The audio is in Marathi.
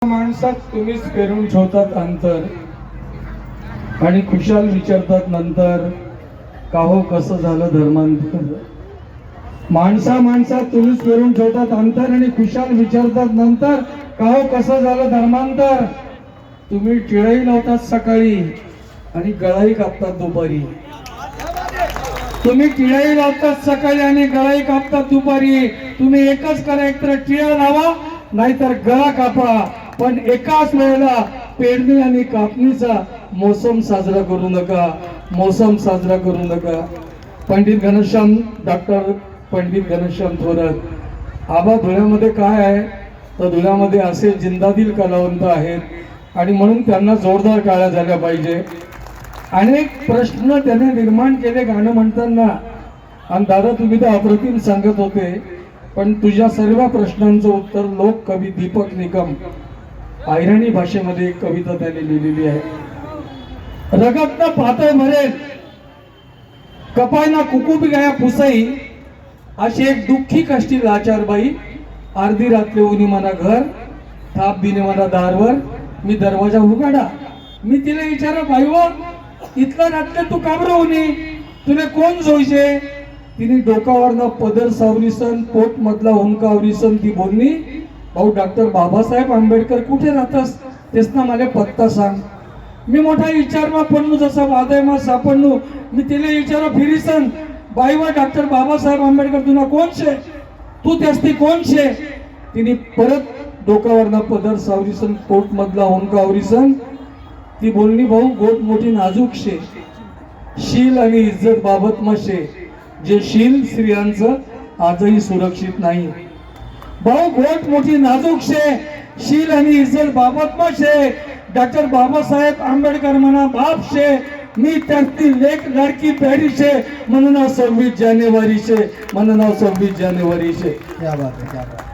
माणसात तुम्हीच पेरून ठेवतात अंतर आणि खुशाल विचारतात नंतर का हो कसं झालं धर्मांतर. माणसात तुम्हीच पेरून ठेवतात अंतर आणि खुशाल विचारतात नंतर का हो कसं झालं धर्मांतर. तुम्ही टिळाई लावतात सकाळी आणि गळाई कापतात दुपारी. तुम्ही टिळाई लावतात सकाळी आणि गळाई कापतात दुपारी. तुम्ही एकच करा, एकतर टिळा लावा नाहीतर गळा कापा, पण एकाच वेळेला पेरणी आणि कापणीचा मोसम साजरा करू नका, मोसम साजरा करू नका. पंडित घनश्याम, डॉक्टर पंडित घनश्याम थोरात आबा धुळ्यामध्ये काय आहे तर धुळ्यामध्ये असे जिंदादिल कलावंत आहेत आणि म्हणून त्यांना जोरदार टाळ्या झाल्या पाहिजे. अनेक प्रश्न त्याने निर्माण केले गाणं म्हणताना. आणि दादा तुम्ही तर अप्रतिम सांगत होते, पण तुझ्या सर्व प्रश्नांचं उत्तर लोक कवी दीपक निकम ऐराणी भाषेमध्ये एक कविता त्याने लिहिलेली आहे. रगतनं पातळ भरेल कपायना कुकुबी गाया पुसाई, अशी एक दुःखी कष्टी लाचार बाई. अर्धी रात्री उनी मना घर थाप दिने मना दारवर, मी दरवाजा उघडा. मी तिला विचारा बाईवा इतका रात्र तू का बरं उनी, तुला कोण जोईचे. तिने डोकावरनं पदर सावरीसन, पोट मधला हुंकावरीसन ती बोलली, भाऊ डॉक्टर बाबासाहेब आंबेडकर कुठे राहतस तेच ना मला पत्ता सांग. मी मोठा विचारमा पडलो जसा वादयमा सापडलो. मी तिला विचारा फिरीसन बाईवा डॉक्टर बाबासाहेब आंबेडकर तुला कोण शे, तू त्यासती कोण शे. तिने परत डोकावरनं पदर सावरीसन, पोट मधला हुंकावरीसन ती बोलणी, भाऊ गोट मोठी नाजूक शे, शील आणि इज्जत बाबत मशे, जे शील स्त्रियांचं आजही सुरक्षित नाही. भाऊ गोट मोठी नाजूक शे, शील आणि इज्जत बाबत मशे, डॉक्टर बाबासाहेब आंबेडकर म्हणा बाप शे, मी त्याची लेख लाडकी प्यारी शे, म्हणून 26 जानेवारी शे, म्हणून 26 जानेवारी शे. क्या बात है, क्या बात.